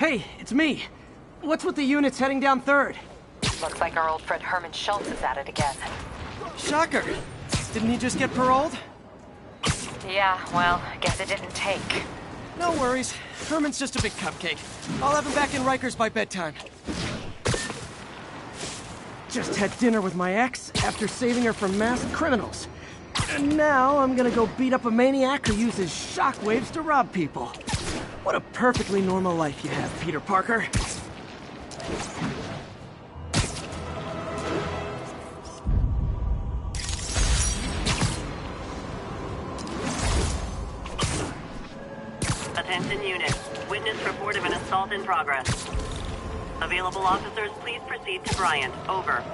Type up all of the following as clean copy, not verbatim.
Hey, it's me. What's with the units heading down 3rd? Looks like our old friend Herman Schultz is at it again. Shocker. Didn't he just get paroled? Yeah, well, I guess it didn't take. No worries. Herman's just a big cupcake. I'll have him back in Rikers by bedtime. Just had dinner with my ex after saving her from masked criminals. And now I'm gonna go beat up a maniac who uses shockwaves to rob people. What a perfectly normal life you have, Peter Parker. Attention unit. Witness report of an assault in progress. Available officers, please proceed to Bryant. Over.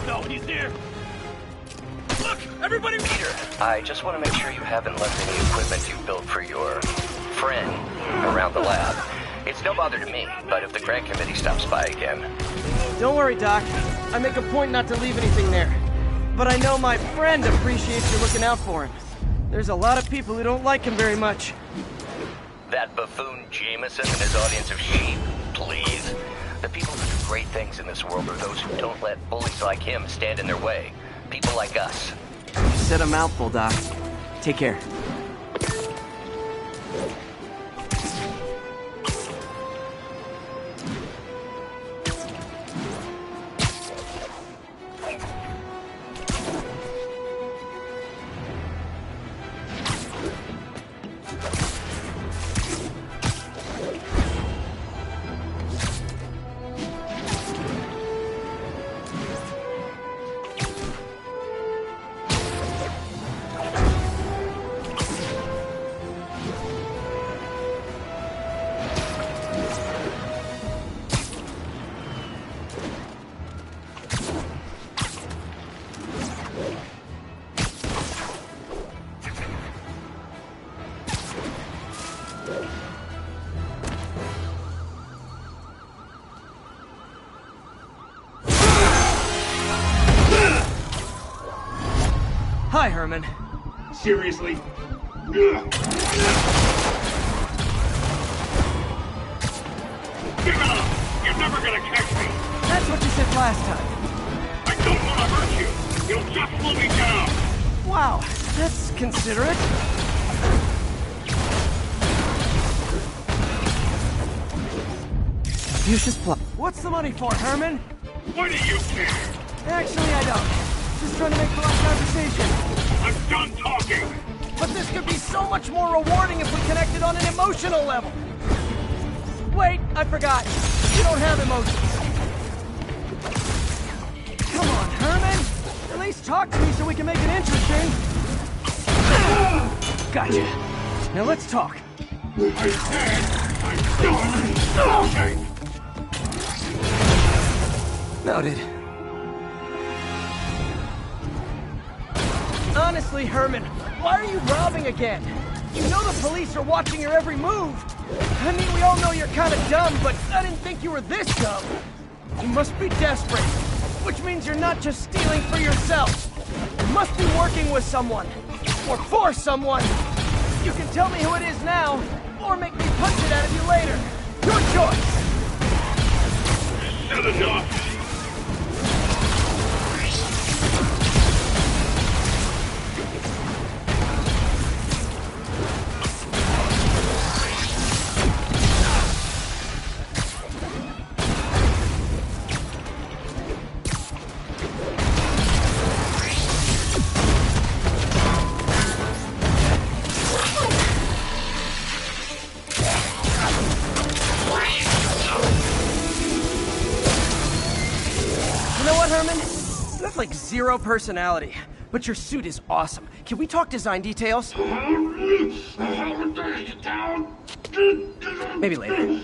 No, he's there! Look! Everybody Peter! I just want to make sure you haven't left any equipment you built for your friend around the lab. It's no bother to me, but if the grant committee stops by again... Don't worry, Doc. I make a point not to leave anything there. But I know my friend appreciates you looking out for him. There's a lot of people who don't like him very much. That buffoon Jameson and his audience of sheep, please. The people who do great things in this world are those who don't let bullies like him stand in their way. People like us. You said a mouthful, Doc. Take care. Hi, Herman. Seriously? You're never gonna catch me! That's what you said last time. I don't want to hurt you! You'll just slow me down! Wow, that's considerate. Confucius Plus. What's the money for, Herman? Why do you care? Actually, I don't. Just trying to make polite conversation. I'm done talking! But this could be so much more rewarding if we connected on an emotional level. Wait, I forgot. You don't have emotions. Come on, Herman. At least talk to me so we can make it interesting. Gotcha. Now let's talk. I said I'm done talking! Noted. Honestly, Herman, why are you robbing again? You know the police are watching your every move. I mean, we all know you're kind of dumb, but I didn't think you were this dumb. You must be desperate, which means you're not just stealing for yourself. You must be working with someone, or for someone. You can tell me who it is now, or make me punch it out of you later. Your choice. Said enough! Like zero personality, but your suit is awesome. Can we talk design details? Maybe later.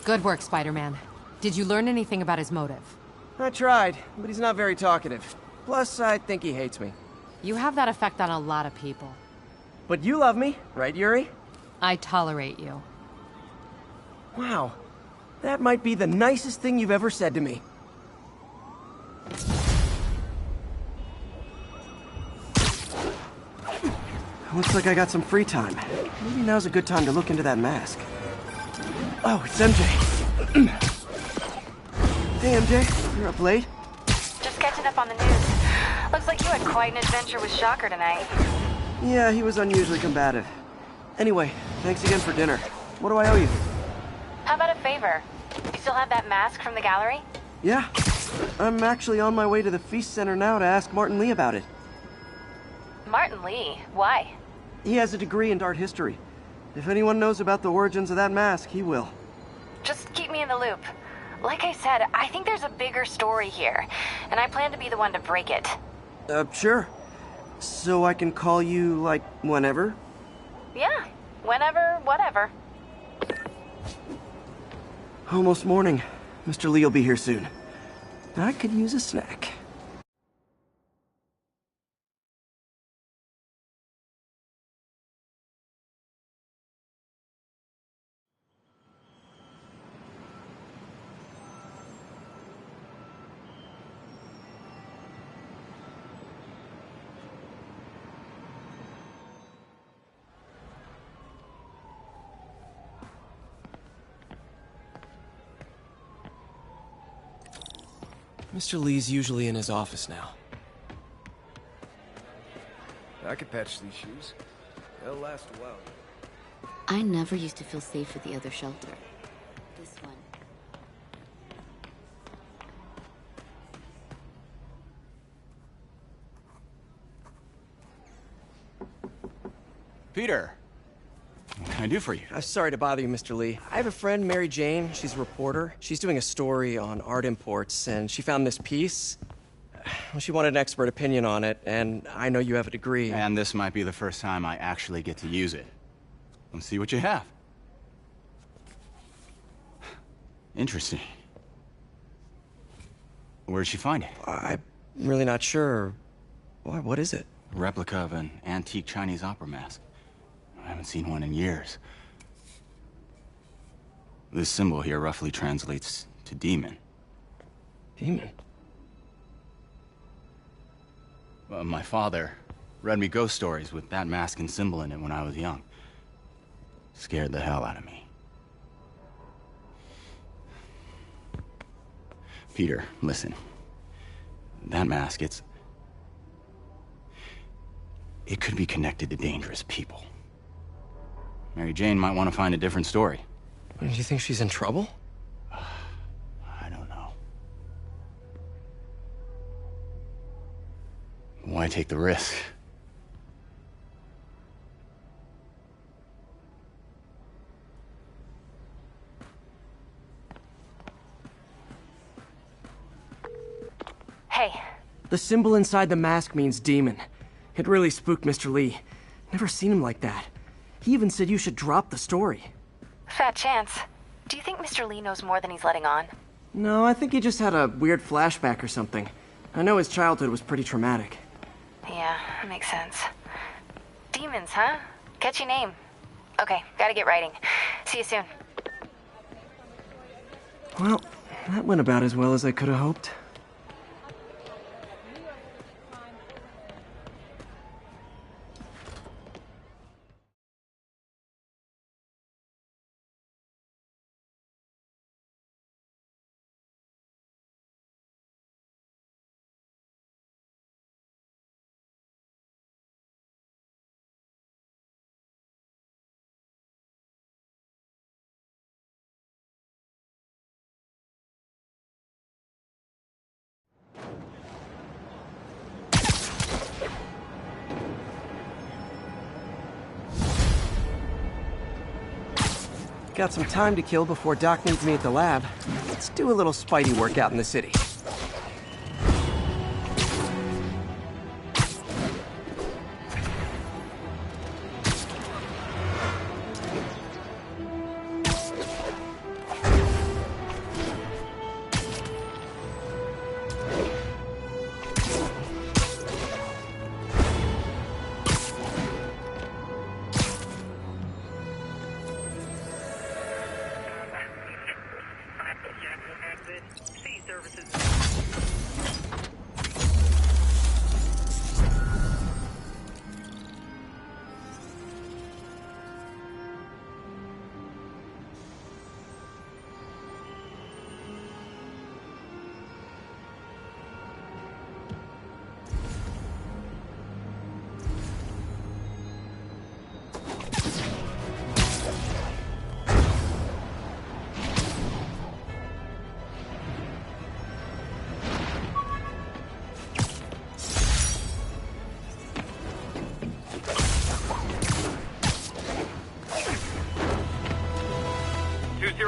Good work, Spider-Man. Did you learn anything about his motive? I tried, but he's not very talkative. Plus, I think he hates me. You have that effect on a lot of people. But you love me, right, Yuri? I tolerate you. Wow. That might be the nicest thing you've ever said to me. Looks like I got some free time. Maybe now's a good time to look into that mask. Oh, it's MJ. Hey, MJ. You're up late? Just catching up on the news. Looks like you had quite an adventure with Shocker tonight. Yeah, he was unusually combative. Anyway, thanks again for dinner. What do I owe you? How about a favor? You still have that mask from the gallery? Yeah. I'm actually on my way to the Feast Center now to ask Martin Lee about it. Martin Lee? Why? He has a degree in art history. If anyone knows about the origins of that mask, he will. Just keep me in the loop. Like I said, I think there's a bigger story here, and I plan to be the one to break it. Sure. So I can call you, like, whenever? Yeah, whenever, whatever. Almost morning. Mr. Lee will be here soon. I could use a snack. Mr. Lee's usually in his office now. I could patch these shoes. They'll last a while. I never used to feel safe at the other shelter. This one. Peter! What can I do for you? Sorry to bother you, Mr. Lee. I have a friend, Mary Jane. She's a reporter. She's doing a story on art imports, and she found this piece. Well, she wanted an expert opinion on it, and I know you have a degree. And this might be the first time I actually get to use it. Let's see what you have. Interesting. Where did she find it? I'm really not sure. Why, what is it? A replica of an antique Chinese opera mask. I haven't seen one in years. This symbol here roughly translates to demon. Demon? My father read me ghost stories with that mask and symbol in it when I was young. Scared the hell out of me. Peter, listen. That mask, it could be connected to dangerous people. Mary Jane might want to find a different story. Do you think she's in trouble? I don't know. Why take the risk? Hey, The symbol inside the mask means demon. It really spooked Mr. Lee. Never seen him like that. He even said you should drop the story. fat chance. Do you think Mr. Lee knows more than he's letting on? No, I think he just had a weird flashback or something. I know his childhood was pretty traumatic. Yeah, that makes sense. Demons, huh? Catchy name. Okay, gotta get writing. See you soon. Well, that went about as well as I could have hoped. Got some time to kill before Doc needs me at the lab. Let's do a little Spidey workout in the city.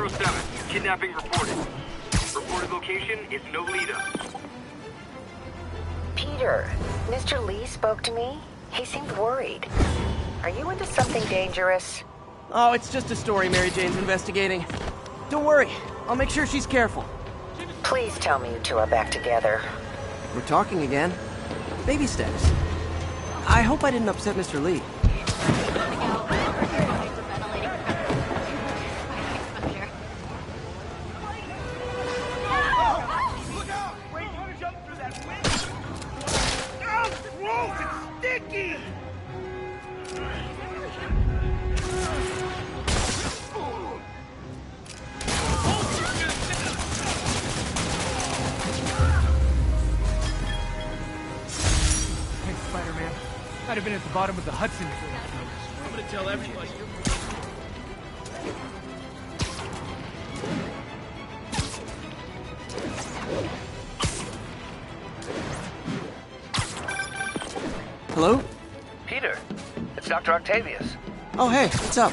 07. Kidnapping reported. Reported location is Nolita. Peter, Mr. Lee spoke to me. He seemed worried. Are you into something dangerous? Oh, it's just a story Mary Jane's investigating. Don't worry, I'll make sure she's careful. Please tell me you two are back together. We're talking again. Baby steps. I hope I didn't upset Mr. Lee. Spider-Man. Might have been at the bottom of the Hudson. I'm gonna tell everybody. Hello? Peter, it's Dr. Octavius. Oh, hey, what's up?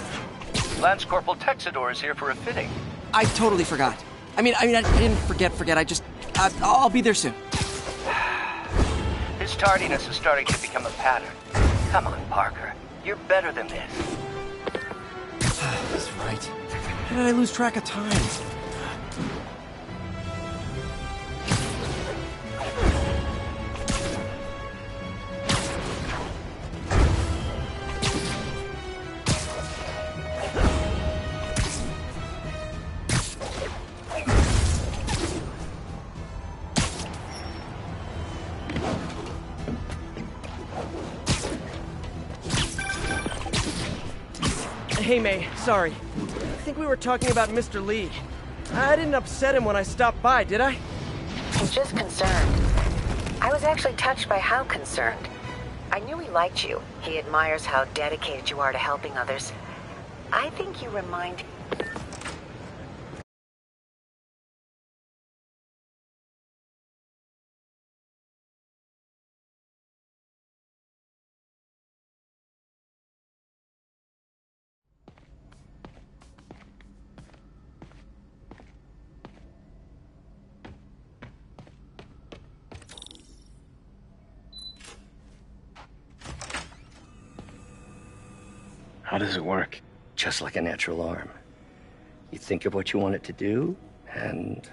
Lance Corporal Texador is here for a fitting. I totally forgot. I didn't forget. I'll be there soon. His tardiness is starting to become a pattern. Come on, Parker. You're better than this. That's right. How did I lose track of time? Hey, May, sorry. I think we were talking about Mr. Lee. I didn't upset him when I stopped by, did I? I'm just concerned. I was actually touched by how concerned. I knew he liked you. He admires how dedicated you are to helping others. I think you remind... How does it work? Just like a natural arm. You think of what you want it to do, and...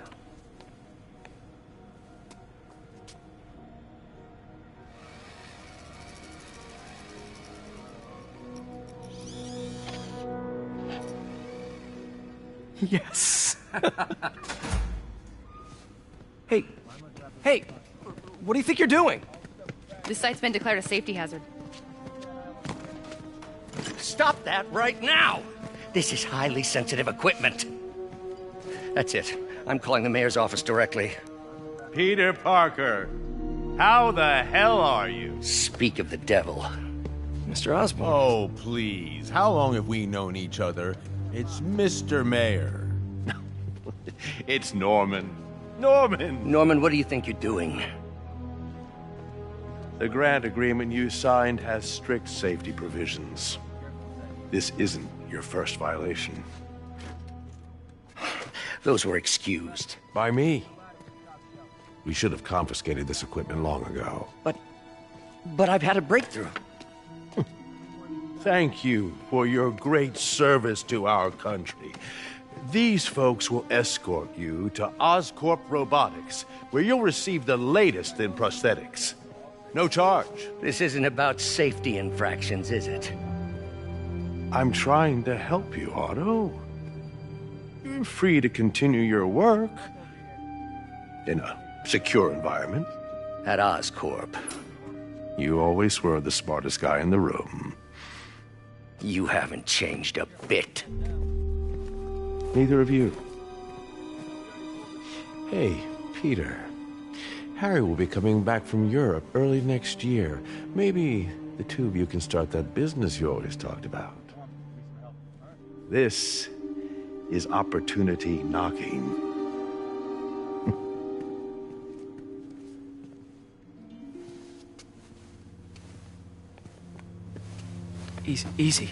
Yes. Hey, what do you think you're doing? This site's been declared a safety hazard. Stop that right now! This is highly sensitive equipment. That's it. I'm calling the mayor's office directly. Peter Parker, how the hell are you? Speak of the devil. Mr. Osborn. Oh, please. How long have we known each other? It's Mr. Mayor. It's Norman. Norman, what do you think you're doing? The grant agreement you signed has strict safety provisions. This isn't your first violation. Those were excused. By me. We should have confiscated this equipment long ago. But I've had a breakthrough. Thank you for your great service to our country. These folks will escort you to Oscorp Robotics, where you'll receive the latest in prosthetics. No charge. This isn't about safety infractions, is it? I'm trying to help you, Otto. You're free to continue your work in a secure environment. At Oscorp. You always were the smartest guy in the room. You haven't changed a bit. Neither of you. Hey, Peter. Harry will be coming back from Europe early next year. Maybe the two of you can start that business you always talked about. This is opportunity knocking. Easy.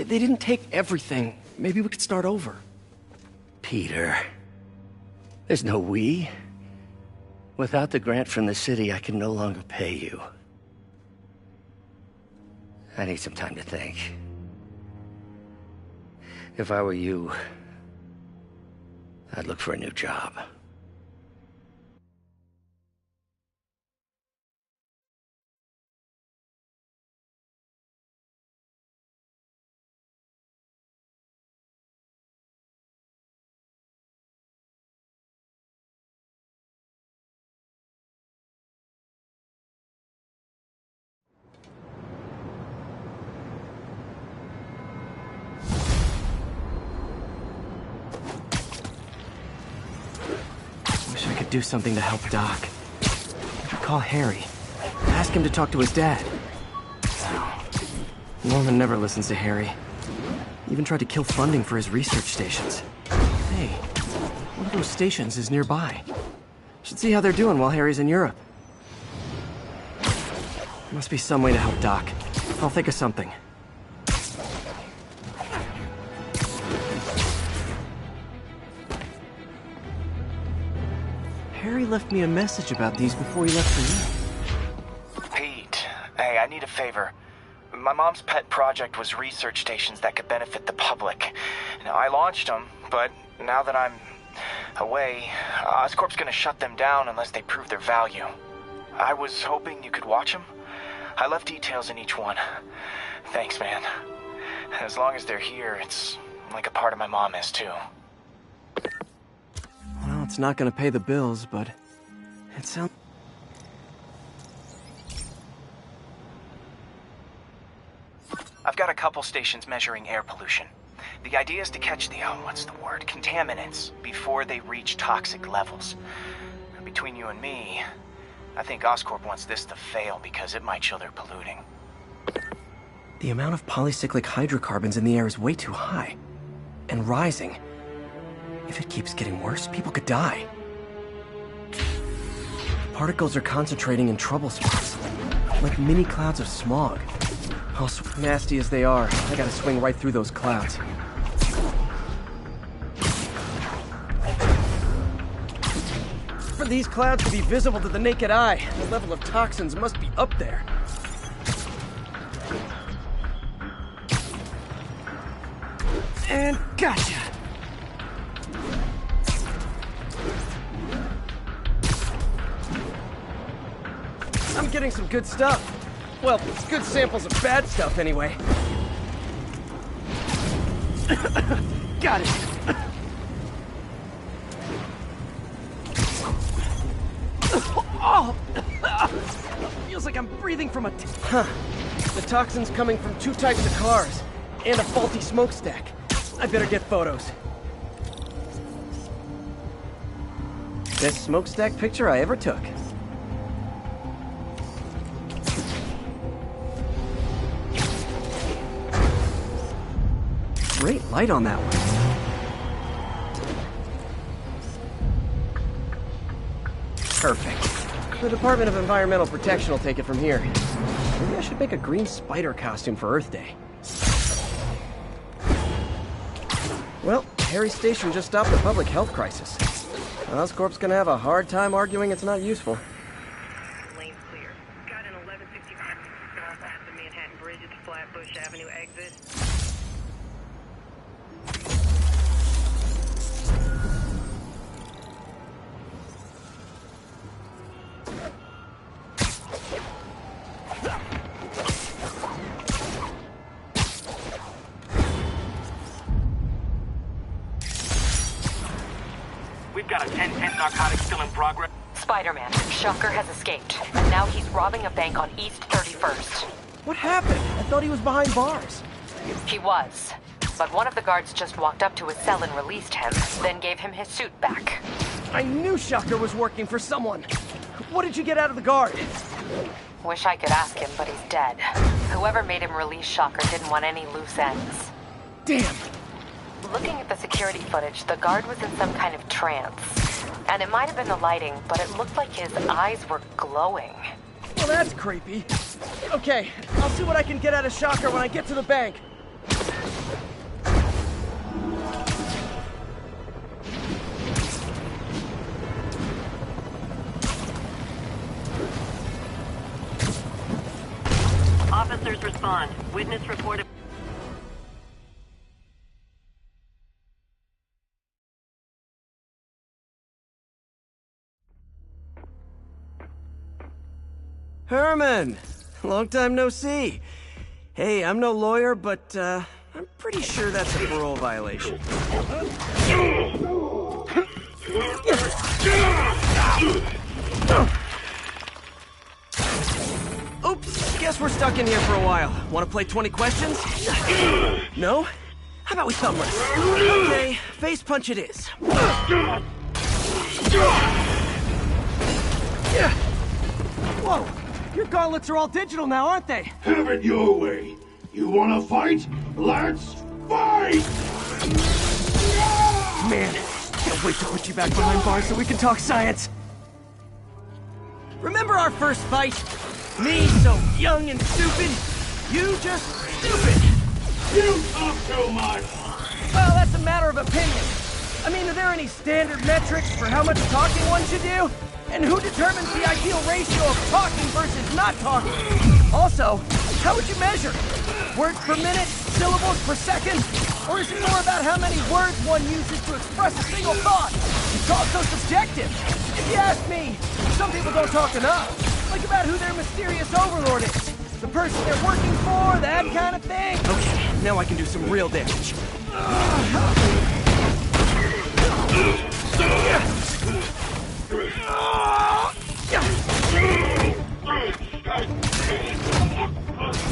They didn't take everything. Maybe we could start over. Peter, there's no we. Without the grant from the city, I can no longer pay you. I need some time to think. If I were you, I'd look for a new job. Do something to help Doc. Call Harry. Ask him to talk to his dad. Norman never listens to Harry. Even tried to kill funding for his research stations. Hey, one of those stations is nearby. Should see how they're doing while Harry's in Europe. Must be some way to help Doc. I'll think of something. Harry left me a message about these before he left for you. Pete, hey, I need a favor. My mom's pet project was research stations that could benefit the public. Now, I launched them, but now that I'm away, Oscorp's gonna shut them down unless they prove their value. I was hoping you could watch them. I left details in each one. Thanks, man. As long as they're here, it's like a part of my mom is, too. Well, it's not gonna pay the bills, but it sounds... I've got a couple stations measuring air pollution. The idea is to catch the, contaminants before they reach toxic levels. Between you and me, I think Oscorp wants this to fail because it might show they're polluting. The amount of polycyclic hydrocarbons in the air is way too high. And rising. If it keeps getting worse, people could die. Particles are concentrating in trouble spots, like mini clouds of smog. Nasty as they are, I gotta swing right through those clouds. For these clouds to be visible to the naked eye, the level of toxins must be up there. And gotcha! I'm getting some good stuff. Well, good samples of bad stuff, anyway. Got it. Oh! Feels like I'm breathing from a... The toxin's coming from 2 types of cars, and a faulty smokestack. I better get photos. Best smokestack picture I ever took. Great light on that one. Perfect. The Department of Environmental Protection will take it from here. Maybe I should make a green spider costume for Earth Day. Well, Harry's station just stopped a public health crisis. Oscorp's gonna have a hard time arguing it's not useful. Lane's clear. Got an 1165 south at the Manhattan Bridge at the Flatbush Avenue exit. We've got a 10-10 narcotic still in progress. Spiderman, Shocker has escaped, and now he's robbing a bank on East 31st. What happened? I thought he was behind bars. He was, but one of the guards just walked up to his cell and released him, then gave him his suit back. I knew Shocker was working for someone. What did you get out of the guard? Wish I could ask him, but he's dead. Whoever made him release Shocker didn't want any loose ends. Damn. Looking at the security footage, the guard was in some kind of trance. And it might have been the lighting, but it looked like his eyes were glowing. Well, that's creepy. Okay, I'll see what I can get out of Shocker when I get to the bank. respond. Witness reported. Herman! Long time no see. Hey, I'm no lawyer, but, I'm pretty sure that's a parole violation. Oops, guess we're stuck in here for a while. Want to play 20 questions? No? How about we thumb wrestle? Okay, face punch it is. Whoa! Your gauntlets are all digital now, aren't they? Have it your way. You wanna fight? Let's fight! Man, can't wait to put you back behind bars so we can talk science. Remember our first fight? Me so young and stupid, you just stupid. You talk too much. Well, that's a matter of opinion. I mean, are there any standard metrics for how much talking one should do? And who determines the ideal ratio of talking versus not talking? Also, how would you measure? Words per minute? Syllables per second? Or is it more about how many words one uses to express a single thought? It's also subjective. If you ask me, some people don't talk enough. Like about who their mysterious overlord is. The person they're working for, that kind of thing. Okay, now I can do some real damage.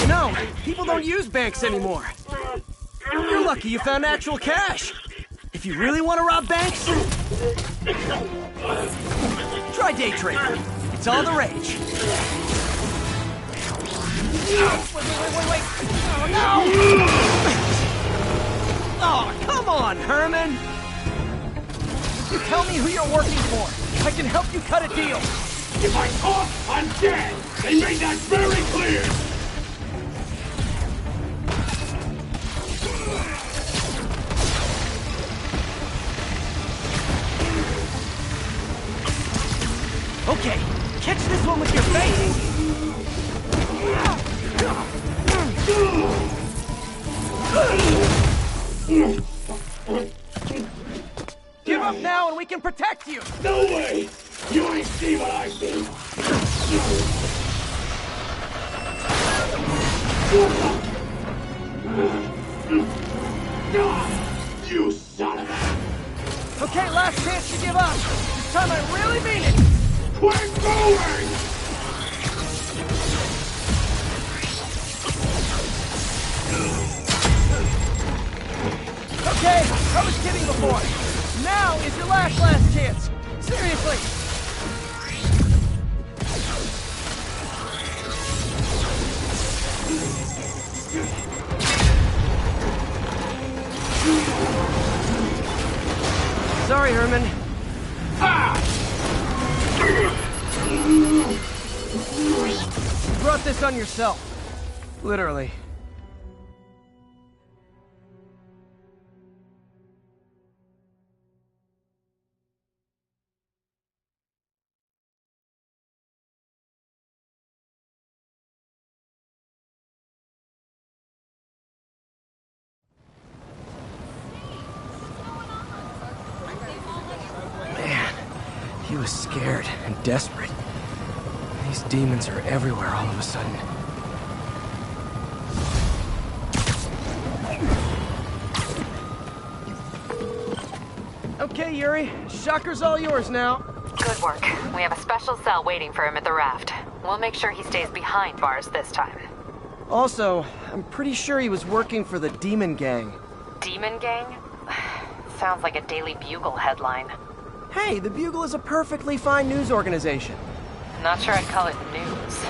You know, people don't use banks anymore. You're lucky you found actual cash. If you really want to rob banks, try day trading. It's all the rage. Wait. Oh, no! Oh, come on, Herman! If you tell me who you're working for, I can help you cut a deal. If I talk, I'm dead! They made that very clear! Okay, catch this one with your face! Give up now and we can protect you! No way! You ain't see what I see! You son of a... Okay, last chance to give up. This time I really mean it! Quit moving! Okay, I was kidding before. Now is your last chance. Seriously. Sorry, Herman. You brought this on yourself. Literally. He was scared and desperate. These demons are everywhere all of a sudden. Okay, Yuri. Shocker's all yours now. Good work. We have a special cell waiting for him at the raft. We'll make sure he stays behind bars this time. Also, I'm pretty sure he was working for the Demon Gang. Demon Gang? Sounds like a Daily Bugle headline. Hey, the Bugle is a perfectly fine news organization. Not sure I'd call it news.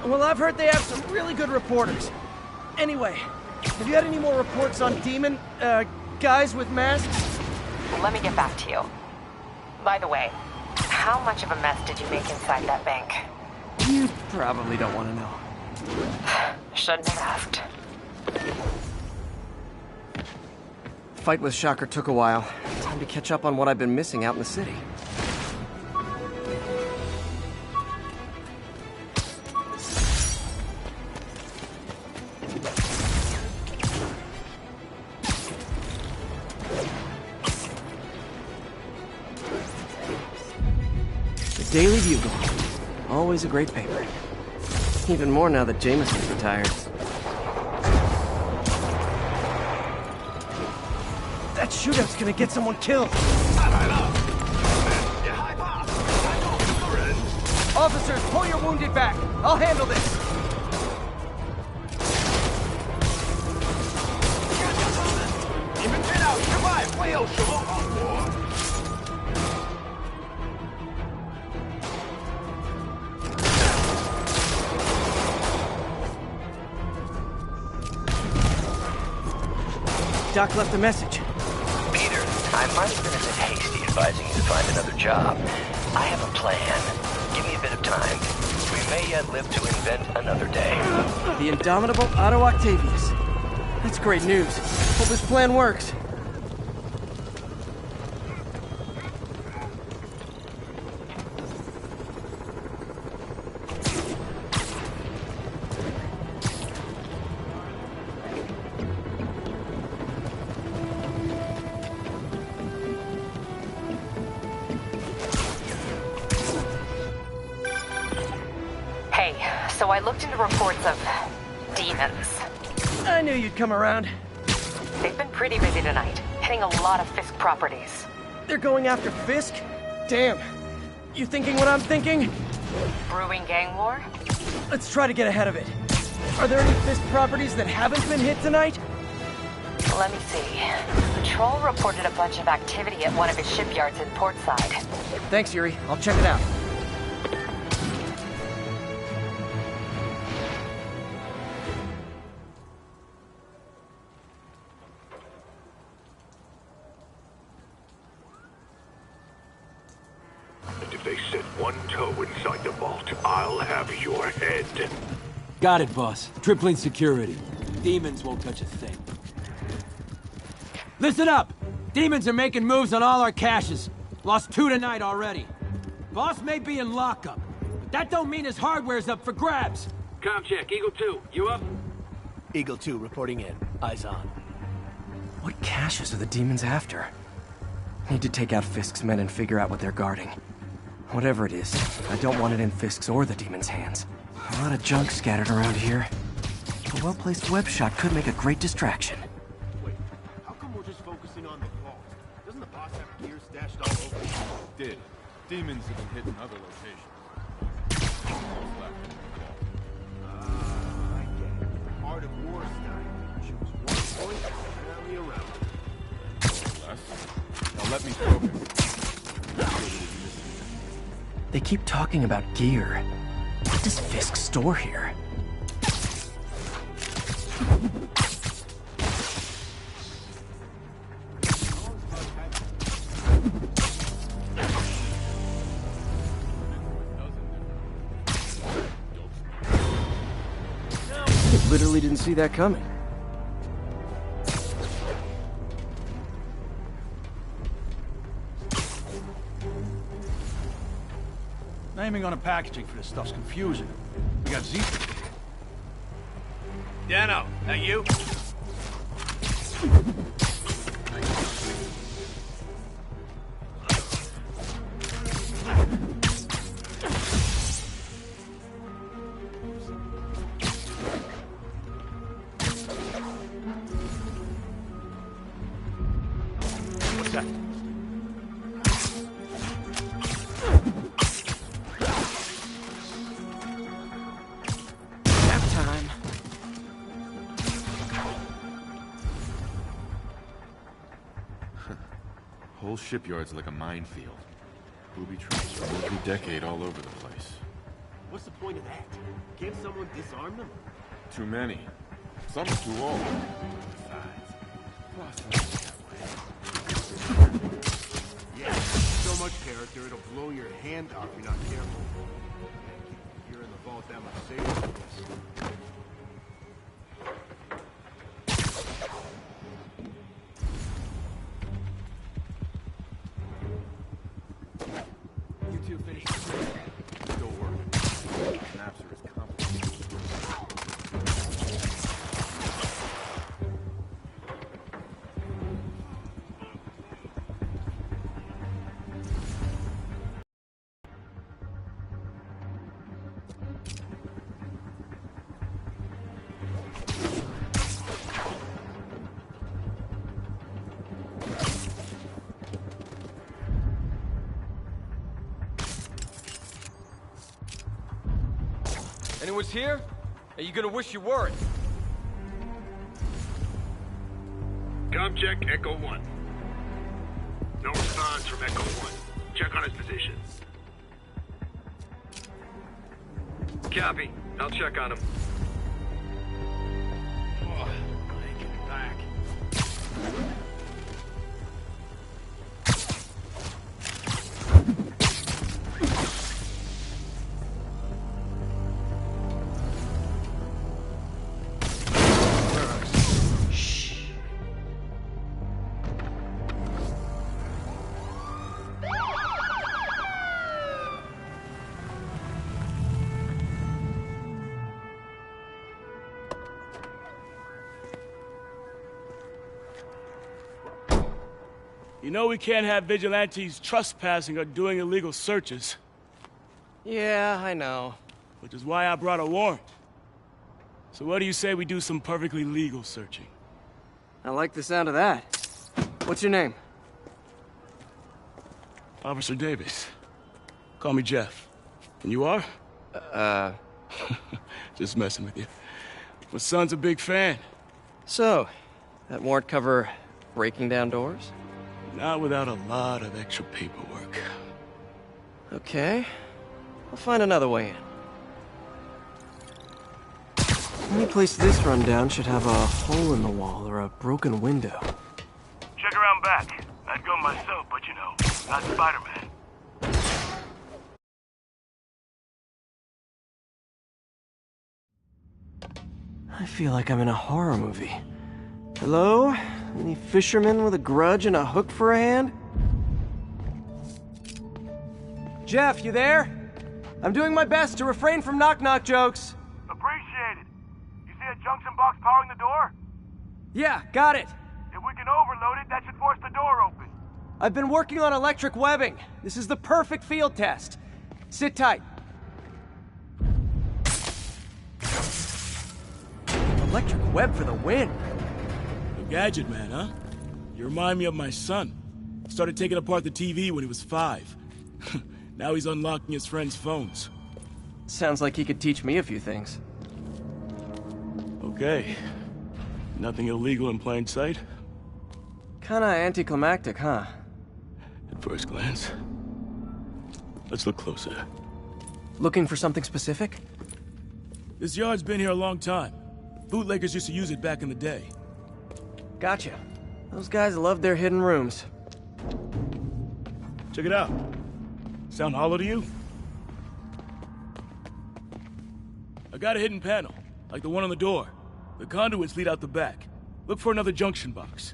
Well, I've heard they have some really good reporters. Anyway, have you had any more reports on demon, guys with masks? Let me get back to you. By the way, how much of a mess did you make inside that bank? You probably don't want to know. Shouldn't have asked. Fight with Shocker took a while. Time to catch up on what I've been missing out in the city. Daily Bugle. Always a great paper. Even more now that Jameson's retired. That shootout's gonna get someone killed. Officers, pull your wounded back. I'll handle this. Doc left a message. Peter, I might have been a bit hasty advising you to find another job. I have a plan. Give me a bit of time. We may yet live to invent another day. The indomitable Otto Octavius. That's great news. Hope this plan works. So I looked into reports of demons. I knew you'd come around. They've been pretty busy tonight, hitting a lot of Fisk properties. They're going after Fisk? Damn. You thinking what I'm thinking? Brewing gang war? Let's try to get ahead of it. Are there any Fisk properties that haven't been hit tonight? Let me see. Patrol reported a bunch of activity at one of his shipyards in Portside. Thanks, Yuri. I'll check it out. Got it, boss. Tripling security. Demons won't touch a thing. Listen up! Demons are making moves on all our caches. Lost 2 tonight already. Boss may be in lockup, but that don't mean his hardware's up for grabs. Com check, Eagle 2, you up? Eagle 2 reporting in. Eyes on. What caches are the demons after? Need to take out Fisk's men and figure out what they're guarding. Whatever it is, I don't want it in Fisk's or the demons' hands. A lot of junk scattered around here. A well-placed web shot could make a great distraction. Wait, how come we're just focusing on the vault? Doesn't the boss have gear stashed all over? Did. Demons have been hitting other locations. I get it. Art of War style. Choose one point and rally around. Less. Now let me focus. They keep talking about gear. What does Fisk store here? Literally didn't see that coming. Naming on a packaging for this stuff's confusing. We got Z. Dano, that you? What's that? Whole shipyard's like a minefield. Booby traps from every decade all over the place. What's the point of that? Can't someone disarm them? Too many. Some are too old. Besides, yeah, so much character it'll blow your hand off if you're not careful. Keep gear in the vault that much safer than this. Still working. Maps are as complicated. Anyone's here? Are you gonna wish you weren't? Com check, Echo 1. No response from Echo 1. Check on his position. Copy. I'll check on him. Oh, I get back. You know we can't have vigilantes trespassing or doing illegal searches. Yeah, I know. Which is why I brought a warrant. So what do you say we do some perfectly legal searching? I like the sound of that. What's your name? Officer Davis. Call me Jeff. And you are? Just messing with you. My son's a big fan. So, that warrant cover breaking down doors? Not without a lot of extra paperwork. Okay. I'll find another way in. Any place this rundown should have a hole in the wall or a broken window. Check around back. I'd go myself, but you know, not Spiderman. I feel like I'm in a horror movie. Hello? Any fisherman with a grudge and a hook for a hand? Jeff, you there? I'm doing my best to refrain from knock-knock jokes. Appreciate it. You see a junction box powering the door? Yeah, got it. If we can overload it, that should force the door open. I've been working on electric webbing. This is the perfect field test. Sit tight. Electric web for the win. A gadget man, huh? You remind me of my son. Started taking apart the TV when he was 5. Now he's unlocking his friends' phones. Sounds like he could teach me a few things. Okay. Nothing illegal in plain sight? Kinda anticlimactic, huh? At first glance. Let's look closer. Looking for something specific? This yard's been here a long time. Bootleggers used to use it back in the day. Gotcha. Those guys love their hidden rooms. Check it out. Sound hollow to you? I got a hidden panel, like the one on the door. The conduits lead out the back. Look for another junction box.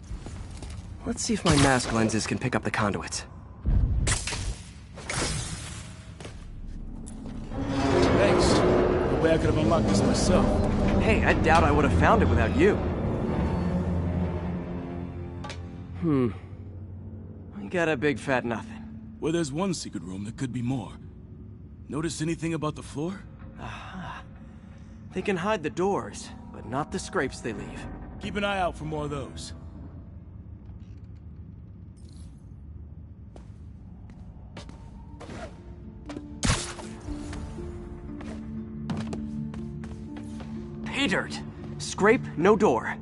Let's see if my mask lenses can pick up the conduits. Thanks. No way I could have unlocked this myself. Hey, I doubt I would have found it without you. I got a big fat nothing. Well, there's one secret room that could be more. Notice anything about the floor? Aha. They can hide the doors, but not the scrapes they leave. Keep an eye out for more of those. Pay dirt. Scrape, no door.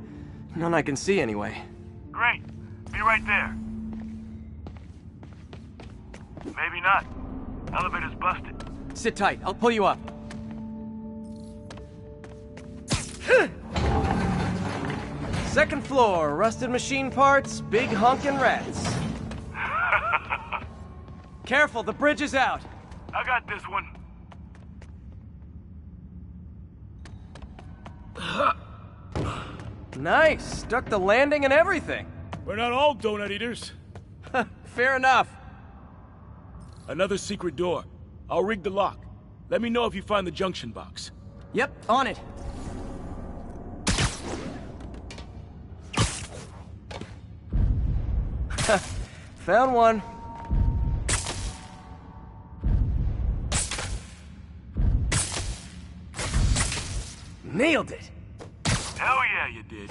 None I can see anyway. Great. Be right there. Maybe not. Elevator's busted. Sit tight. I'll pull you up. Second floor, rusted machine parts, big honkin' rats. Careful, the bridge is out. I got this one. Nice. Stuck the landing and everything. We're not all donut eaters. Fair enough. Another secret door. I'll rig the lock. Let me know if you find the junction box. Yep, on it. Found one. Nailed it. Hell yeah, you did.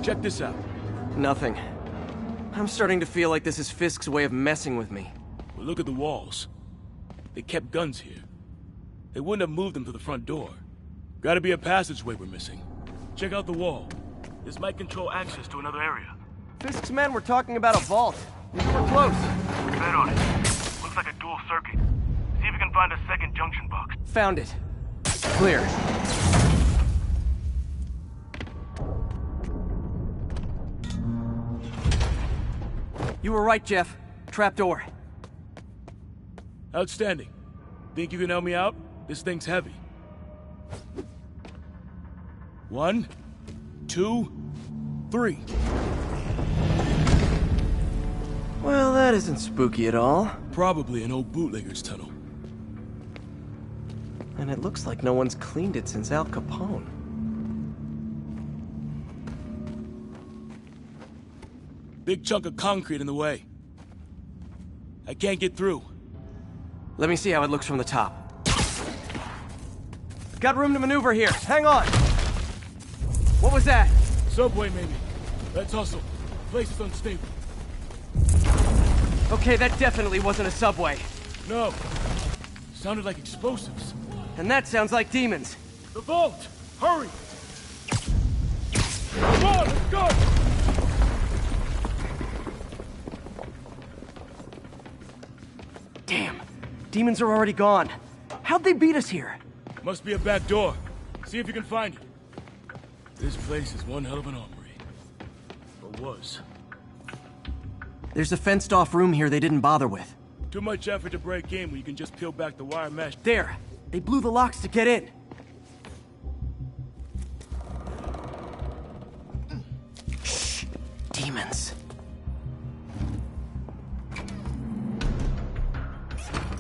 Check this out. Nothing. I'm starting to feel like this is Fisk's way of messing with me. Well, look at the walls. They kept guns here. They wouldn't have moved them to the front door. Gotta be a passageway we're missing. Check out the wall. This might control access to another area. Fisk's men were talking about a vault. We're close. Bet on it. Looks like a dual circuit. See if you can find a second junction box. Found it. Clear. You were right, Jeff. Trapdoor. Outstanding. Think you can help me out? This thing's heavy. 1, 2, 3. Well, that isn't spooky at all. Probably an old bootlegger's tunnel. And it looks like no one's cleaned it since Al Capone. Big chunk of concrete in the way. I can't get through. Let me see how it looks from the top. Got room to maneuver here. Hang on. What was that? Subway, maybe. Let's hustle. Place is unstable. Okay, that definitely wasn't a subway. No. Sounded like explosives. And that sounds like demons. The vault! Hurry! Come on, let's go! Damn. Demons are already gone. How'd they beat us here? Must be a back door. See if you can find it. This place is one hell of an armory. Or was. There's a fenced-off room here they didn't bother with. Too much effort to break in when you can just peel back the wire mesh. There! They blew the locks to get in. Shh! Demons.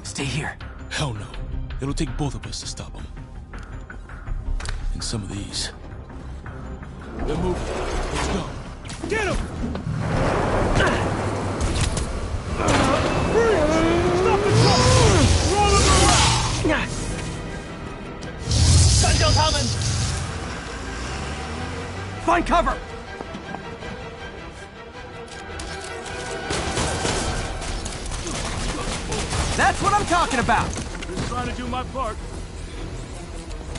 Stay here. Hell no. It'll take both of us to stop them. And some of these. They're moving. Let's go. Get him! Stop the truck! Roll him around! Gun's coming! Find cover! That's what I'm talking about! Just trying to do my part.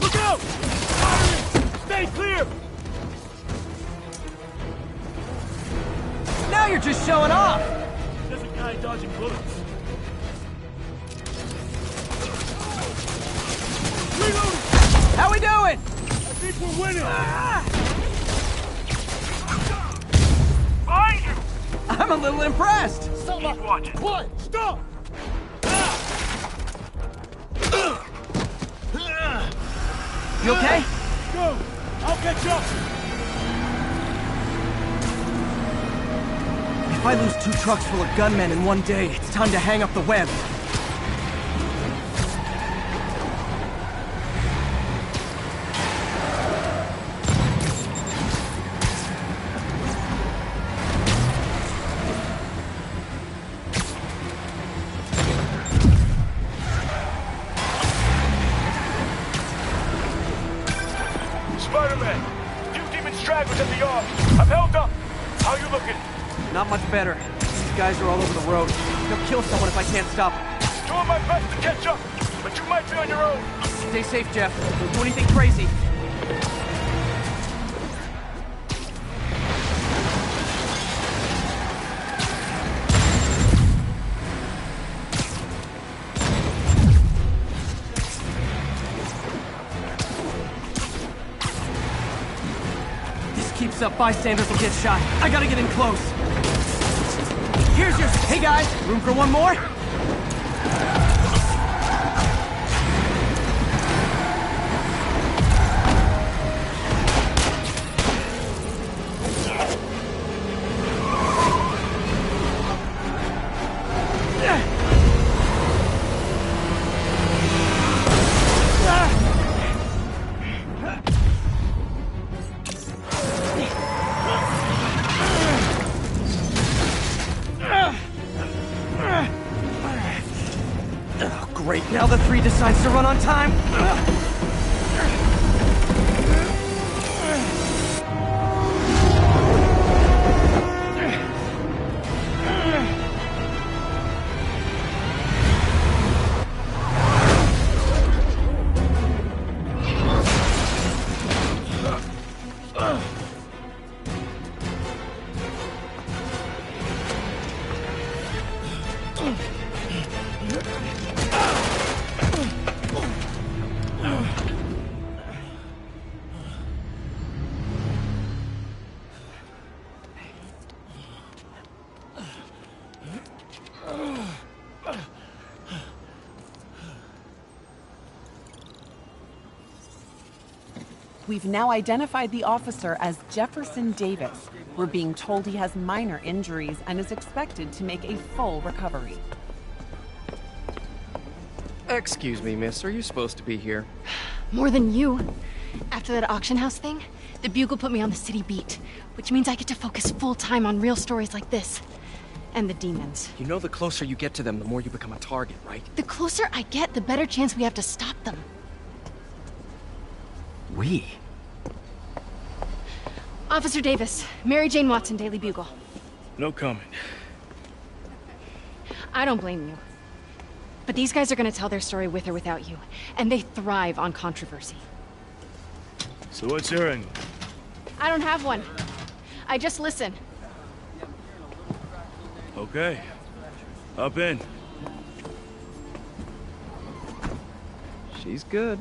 Look out! Firing! Stay clear! Now you're just showing off! There's a guy dodging bullets. Reloading! How we doing? I think we're winning! Behind you! I'm a little impressed! Keep watching. What? Stop! You okay? Go! I'll catch up! If I lose 2 trucks full of gunmen in one day, it's time to hang up the web. Spiderman! Few demon stragglers at the yard. I'm held up. How you looking? Not much better. These guys are all over the road. They'll kill someone if I can't stop them. Doing my best to catch up, but you might be on your own. Stay safe, Jeff. Don't do anything crazy. This keeps up, bystanders will get shot. I gotta get in close. Here's your... Hey, guys! Room for one more? Great, now the 3 decides to run on time. We've now identified the officer as Jefferson Davis. We're being told he has minor injuries and is expected to make a full recovery. Excuse me, miss. Are you supposed to be here? More than you. After that auction house thing, the Bugle put me on the city beat, which means I get to focus full time on real stories like this. And the demons. You know the closer you get to them, the more you become a target, right? The closer I get, the better chance we have to stop them. We? Officer Davis, Mary Jane Watson, Daily Bugle. No comment. I don't blame you. But these guys are gonna tell their story with or without you, and they thrive on controversy. So what's your angle? I don't have one. I just listen. Okay. Up in. She's good.